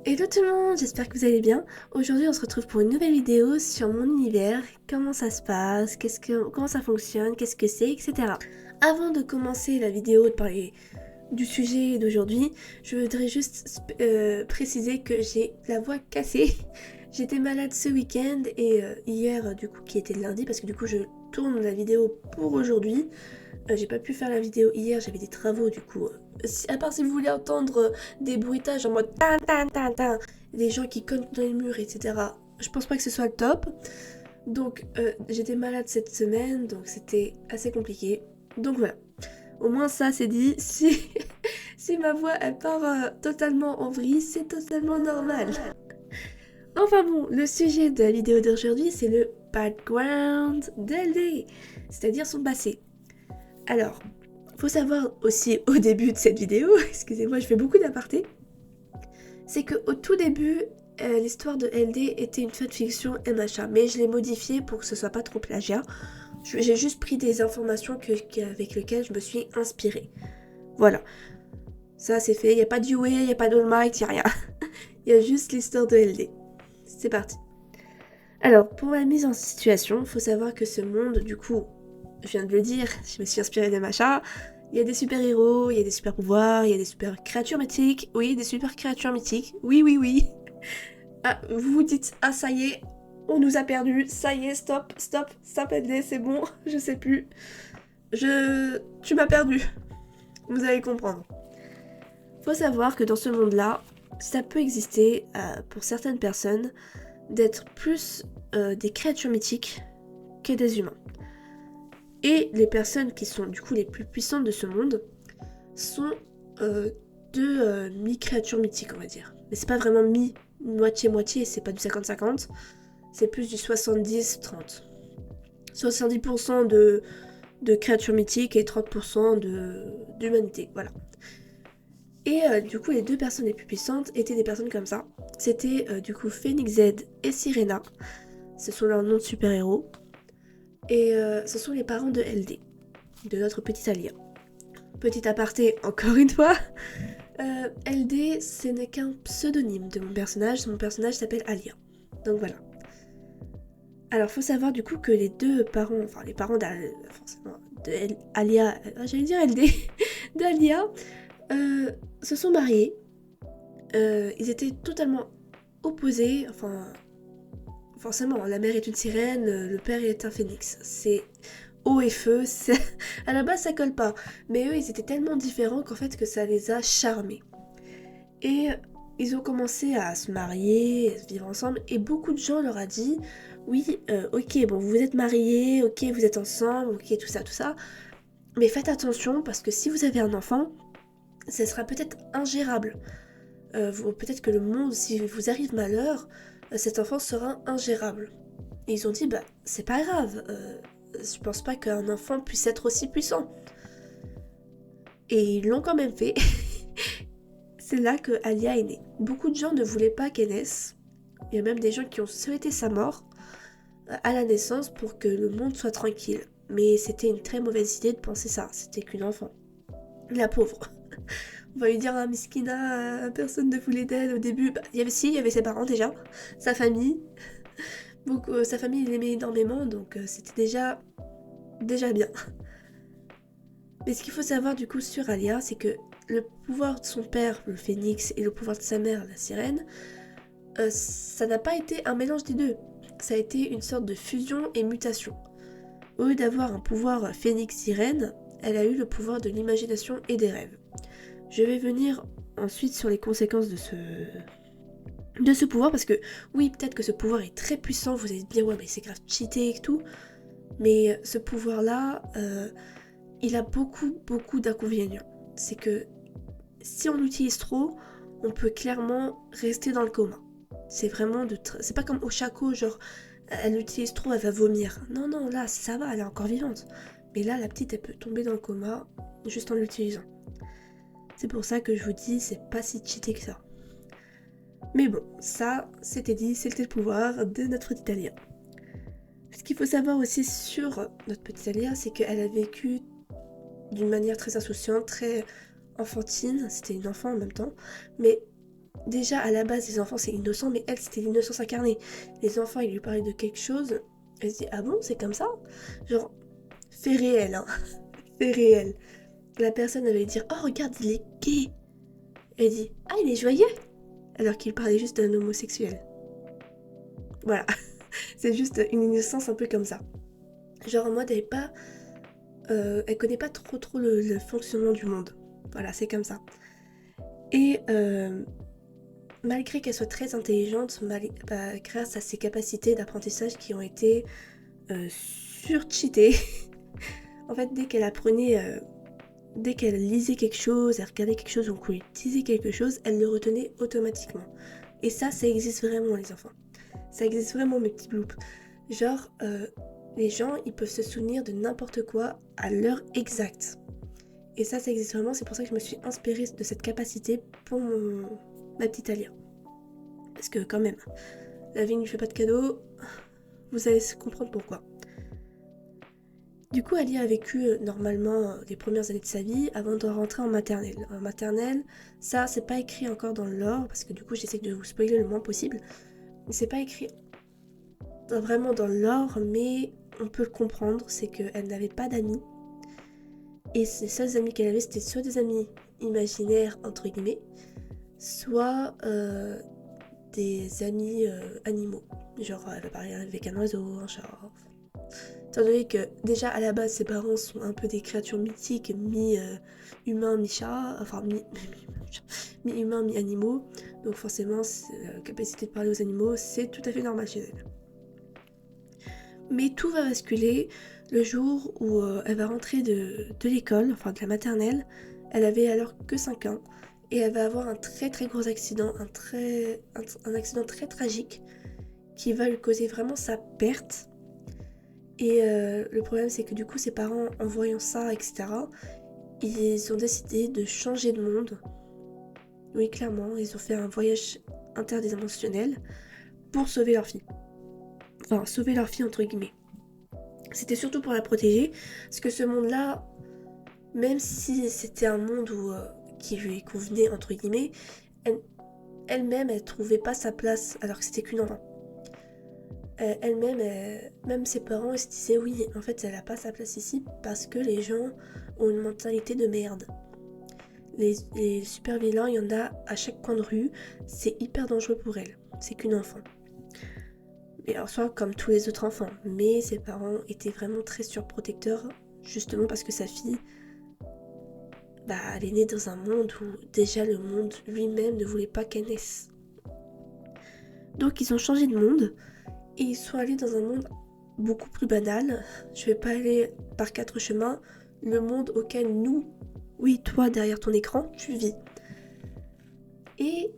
Hello tout le monde, j'espère que vous allez bien. Aujourd'hui on se retrouve pour une nouvelle vidéo sur mon univers, comment ça se passe, comment ça fonctionne, qu'est-ce que c'est, etc. Avant de commencer la vidéo, de parler du sujet d'aujourd'hui, je voudrais juste préciser que j'ai la voix cassée. J'étais malade ce week-end et hier du coup qui était lundi parce que du coup je tourne la vidéo pour aujourd'hui. J'ai pas pu faire la vidéo hier, j'avais des travaux du coup. À part si vous voulez entendre des bruitages en mode tan tan tan tan, des gens qui cognent dans les murs, etc. Je pense pas que ce soit le top. Donc j'étais malade cette semaine, donc c'était assez compliqué. Donc voilà. Au moins ça c'est dit. Si ma voix elle part totalement en vrille, c'est totalement normal. Enfin bon, le sujet de la vidéo d'aujourd'hui c'est le background d'LD, c'est-à-dire son passé. Alors, faut savoir aussi au début de cette vidéo, excusez-moi, je fais beaucoup d'apartés, c'est qu'au tout début, l'histoire de LD était une fanfiction MHA, mais je l'ai modifiée pour que ce soit pas trop plagiat. J'ai juste pris des informations avec lesquelles je me suis inspirée. Voilà, ça c'est fait, il n'y a pas de UA, il n'y a pas d'All Might, il n'y a rien. Il y a juste l'histoire de LD. C'est parti. Alors, pour ma mise en situation, faut savoir que ce monde, du coup, je viens de le dire, je me suis inspirée de MHA. Il y a des super-héros, il y a des super-pouvoirs, il y a des super-créatures mythiques. Oui, des super-créatures mythiques. Oui, oui, oui. Ah, vous vous dites, ah ça y est, on nous a perdus. Ça y est, stop, LD, c'est bon, je sais plus. Tu m'as perdu. Vous allez comprendre. Faut savoir que dans ce monde-là, ça peut exister pour certaines personnes d'être plus des créatures mythiques que des humains. Et les personnes qui sont du coup les plus puissantes de ce monde sont deux mi-créatures mythiques, on va dire. Mais c'est pas vraiment moitié-moitié, c'est pas du 50-50, c'est plus du 70-30. 70% de créatures mythiques et 30% d'humanité, voilà. Et du coup, les deux personnes les plus puissantes étaient des personnes comme ça. C'était du coup Phoenix Z et Sirena. Ce sont leurs noms de super-héros. Et ce sont les parents de LD, de notre petite Alia. Petit aparté, encore une fois, LD, ce n'est qu'un pseudonyme de mon personnage s'appelle Alia. Donc voilà. Alors faut savoir du coup que les deux parents, enfin les parents forcément, Alia, j'allais dire LD, d'Alia, se sont mariés. Ils étaient totalement opposés, enfin forcément, la mère est une sirène, le père est un phénix. C'est eau et feu, à la base ça colle pas. Mais eux ils étaient tellement différents qu'en fait que ça les a charmés. Et ils ont commencé à se marier, à se vivre ensemble, et beaucoup de gens leur a dit, oui, ok, bon, vous êtes mariés, ok, vous êtes ensemble, ok, tout ça, mais faites attention parce que si vous avez un enfant, ça sera peut-être ingérable. Peut-être que le monde, si vous arrive malheur, cet enfant sera ingérable. Et ils ont dit, bah, c'est pas grave, je pense pas qu'un enfant puisse être aussi puissant. Et ils l'ont quand même fait. C'est là que Alia est née. Beaucoup de gens ne voulaient pas qu'elle naisse. Il y a même des gens qui ont souhaité sa mort à la naissance pour que le monde soit tranquille. Mais c'était une très mauvaise idée de penser ça. C'était qu'une enfant. La pauvre. On va lui dire à Miskina, personne ne voulait d'elle au début. Bah, il y avait ses parents déjà, sa famille. Donc sa famille l'aimait énormément, donc c'était déjà bien. Mais ce qu'il faut savoir du coup sur Alia, c'est que le pouvoir de son père, le phénix, et le pouvoir de sa mère, la sirène, ça n'a pas été un mélange des deux. Ça a été une sorte de fusion et mutation. Au lieu d'avoir un pouvoir phénix-sirène, elle a eu le pouvoir de l'imagination et des rêves. Je vais venir ensuite sur les conséquences de ce pouvoir, parce que oui, peut-être que ce pouvoir est très puissant, vous allez se dire ouais mais c'est grave cheaté et tout, mais ce pouvoir-là, il a beaucoup d'inconvénients. C'est que si on l'utilise trop, on peut clairement rester dans le coma. C'est vraiment c'est pas comme Oshako, genre elle l'utilise trop, elle va vomir. Non, non, là ça va, elle est encore vivante. Mais là, la petite, elle peut tomber dans le coma juste en l'utilisant. C'est pour ça que je vous dis, c'est pas si cheaté que ça. Mais bon, ça, c'était dit, c'était le pouvoir de notre petite Alia. Ce qu'il faut savoir aussi sur notre petite Alia, c'est qu'elle a vécu d'une manière très insouciante, très enfantine, c'était une enfant en même temps, mais déjà à la base les enfants c'est innocent, mais elle c'était l'innocence incarnée. Les enfants ils lui parlaient de quelque chose, elle se dit ah bon c'est comme ça? Genre fait réel hein, fait réel. La personne allait dire oh regarde il est gay. Elle dit ah il est joyeux alors qu'il parlait juste d'un homosexuel. Voilà, c'est juste une innocence un peu comme ça. Genre en mode elle connaît pas trop le fonctionnement du monde. Voilà, c'est comme ça. Et malgré qu'elle soit très intelligente, grâce à ses capacités d'apprentissage qui ont été surcheatées, en fait dès qu'elle lisait quelque chose, elle regardait quelque chose ou qu'on lui disait quelque chose, elle le retenait automatiquement. Et ça existe vraiment les enfants. Ça existe vraiment mes petits bloops. Genre, les gens, ils peuvent se souvenir de n'importe quoi à l'heure exacte. Et ça existe vraiment, c'est pour ça que je me suis inspirée de cette capacité pour ma petite Alia. Parce que quand même, la vie ne lui fait pas de cadeaux, vous allez comprendre pourquoi. Du coup, Alia a vécu normalement les premières années de sa vie avant de rentrer en maternelle. En maternelle, ça c'est pas écrit encore dans le lore, parce que du coup j'essaie de vous spoiler le moins possible. C'est pas écrit vraiment dans le lore, mais on peut le comprendre, c'est qu'elle n'avait pas d'amis. Et les seuls amis qu'elle avait, c'était soit des amis imaginaires, entre guillemets, soit des amis animaux. Genre, elle va parler avec un oiseau, un chat. Étant donné que, déjà, à la base, ses parents sont un peu des créatures mythiques, mi-humains, mi-chat, enfin, mi-humains, mi-animaux. Donc, forcément, la capacité de parler aux animaux, c'est tout à fait normal chez elle. Mais tout va basculer le jour où elle va rentrer de l'école, enfin de la maternelle. Elle avait alors que 5 ans. Et elle va avoir un très très gros accident, un accident très tragique qui va lui causer vraiment sa perte. Et le problème c'est que du coup ses parents, en voyant ça, etc., ils ont décidé de changer de monde. Oui, clairement, ils ont fait un voyage interdimensionnel pour sauver leur fille. Enfin, sauver leur fille entre guillemets. C'était surtout pour la protéger, parce que ce monde-là, même si c'était un monde qui lui convenait, entre guillemets, elle-même, elle trouvait pas sa place, alors que c'était qu'une enfant. Elle-même, même ses parents, ils se disaient, oui, en fait, elle a pas sa place ici, parce que les gens ont une mentalité de merde. Les super vilains, il y en a à chaque coin de rue, c'est hyper dangereux pour elle, c'est qu'une enfant. Et en soi, comme tous les autres enfants, mais ses parents étaient vraiment très surprotecteurs, justement parce que sa fille, elle est née dans un monde où déjà le monde lui-même ne voulait pas qu'elle naisse. Donc ils ont changé de monde et ils sont allés dans un monde beaucoup plus banal. Je vais pas aller par 4 chemins, le monde auquel nous, oui toi derrière ton écran, tu vis. Et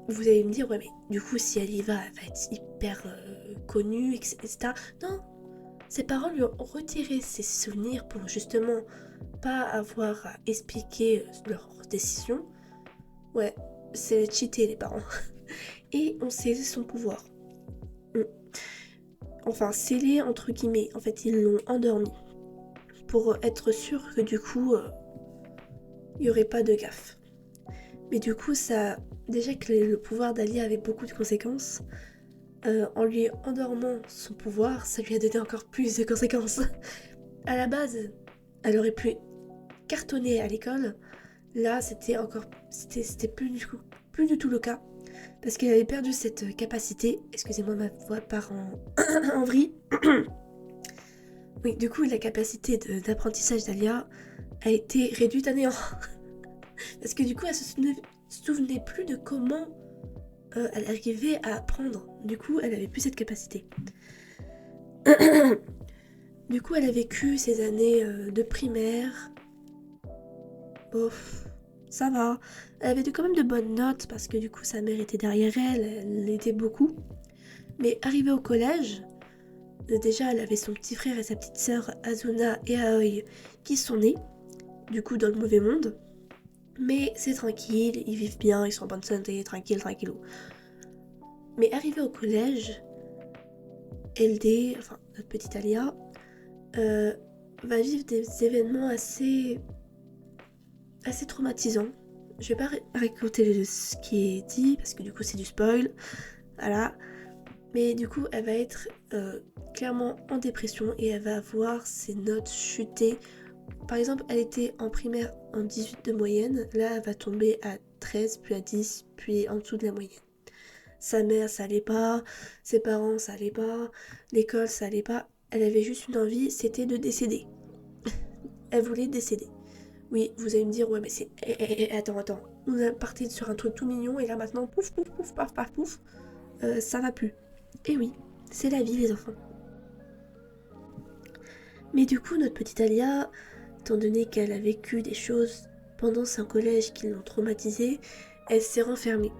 vous allez me dire, ouais mais du coup si elle y va, elle va être hyper connue, etc. Non, ses parents lui ont retiré ses souvenirs pour justement pas avoir à expliquer leurs décisions. Ouais, c'est cheater les parents. Et on scellé son pouvoir. Enfin, scellé entre guillemets. En fait, ils l'ont endormi. Pour être sûr que du coup, il n'y aurait pas de gaffe. Mais du coup, ça. Déjà que le pouvoir d'Alia avait beaucoup de conséquences, en lui endormant son pouvoir, ça lui a donné encore plus de conséquences. À la base, elle aurait pu cartonner à l'école. Là, c'était plus du tout le cas. Parce qu'elle avait perdu cette capacité. Excusez-moi, ma voix part en vrille. Oui, du coup, la capacité d'apprentissage d'Alia a été réduite à néant. Parce que du coup, elle se souvenait plus de comment elle arrivait à apprendre. Du coup, elle avait plus cette capacité. Du coup, elle a vécu ces années de primaire. Bof, ça va. Elle avait quand même de bonnes notes parce que du coup, sa mère était derrière elle, elle l'aidait beaucoup. Mais arrivée au collège, déjà, elle avait son petit frère et sa petite sœur Azuna et Aoi qui sont nés, du coup, dans le mauvais monde. Mais c'est tranquille, ils vivent bien, ils sont en bonne santé, tranquillou. Mais arrivée au collège, LD, enfin notre petite Alia, va vivre des événements assez traumatisants. je vais pas raconter ce qui est dit parce que du coup c'est du spoil, voilà. Mais du coup elle va être clairement en dépression et elle va voir ses notes chuter. Par exemple, elle était en primaire en 18 de moyenne, là elle va tomber à 13, puis à 10, puis en dessous de la moyenne. Sa mère ça allait pas, ses parents ça allait pas, l'école ça allait pas, elle avait juste une envie, c'était de décéder. Elle voulait décéder. Oui, vous allez me dire, ouais mais c'est... attends, on est parti sur un truc tout mignon et là maintenant, pouf, pouf, pouf, paf, paf, pouf, ça va plus. Et oui, c'est la vie les enfants. Mais du coup, notre petite Alia, étant donné qu'elle a vécu des choses pendant son collège qui l'ont traumatisée, elle s'est renfermée.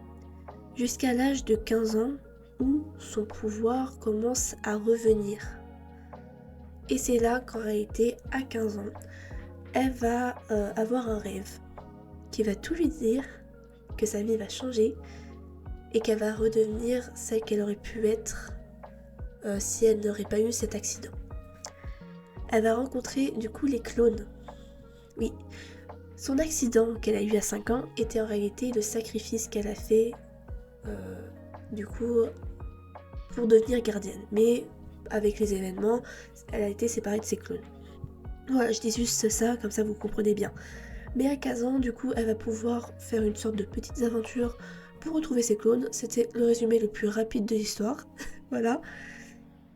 Jusqu'à l'âge de 15 ans, où son pouvoir commence à revenir. Et c'est là qu'en réalité, à 15 ans, elle va avoir un rêve qui va tout lui dire, que sa vie va changer et qu'elle va redevenir celle qu'elle aurait pu être si elle n'aurait pas eu cet accident. Elle va rencontrer du coup les clones. Oui, son accident qu'elle a eu à 5 ans était en réalité le sacrifice qu'elle a fait du coup pour devenir gardienne. Mais avec les événements, elle a été séparée de ses clones. Voilà, je dis juste ça, comme ça vous comprenez bien. Mais à 15 ans, du coup, elle va pouvoir faire une sorte de petites aventures pour retrouver ses clones. C'était le résumé le plus rapide de l'histoire. Voilà.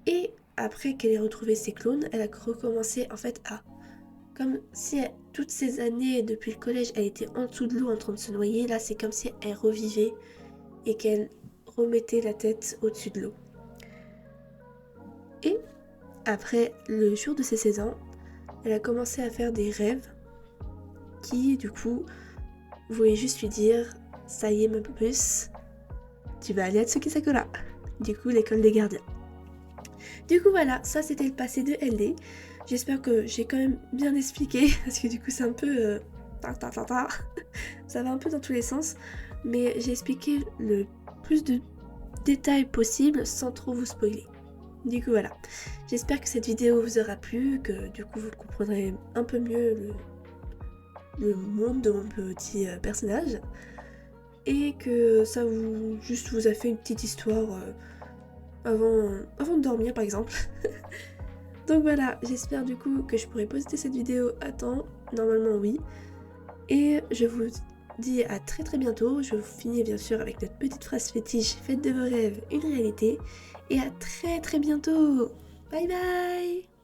Et après qu'elle ait retrouvé ses clones, elle a recommencé en fait à... Comme si toutes ces années depuis le collège, elle était en dessous de l'eau en train de se noyer. Là, c'est comme si elle revivait et qu'elle remettait la tête au-dessus de l'eau. Et après le jour de ses 16 ans, elle a commencé à faire des rêves qui, du coup, voulaient juste lui dire « Ça y est, ma puce, tu vas aller à Tsukisakura », du coup, l'école des gardiens. Du coup, voilà, ça c'était le passé de LD. J'espère que j'ai quand même bien expliqué, parce que du coup, c'est un peu... ça va un peu dans tous les sens, mais j'ai expliqué le plus de détails possible sans trop vous spoiler. Du coup, voilà. J'espère que cette vidéo vous aura plu, que du coup, vous comprendrez un peu mieux le monde de mon petit personnage et que ça vous a fait une petite histoire avant de dormir par exemple. Donc voilà, j'espère du coup que je pourrai poster cette vidéo à temps, normalement oui, et je vous dis à très très bientôt. Je vous finis bien sûr avec notre petite phrase fétiche, faites de vos rêves une réalité, et à très très bientôt. Bye bye.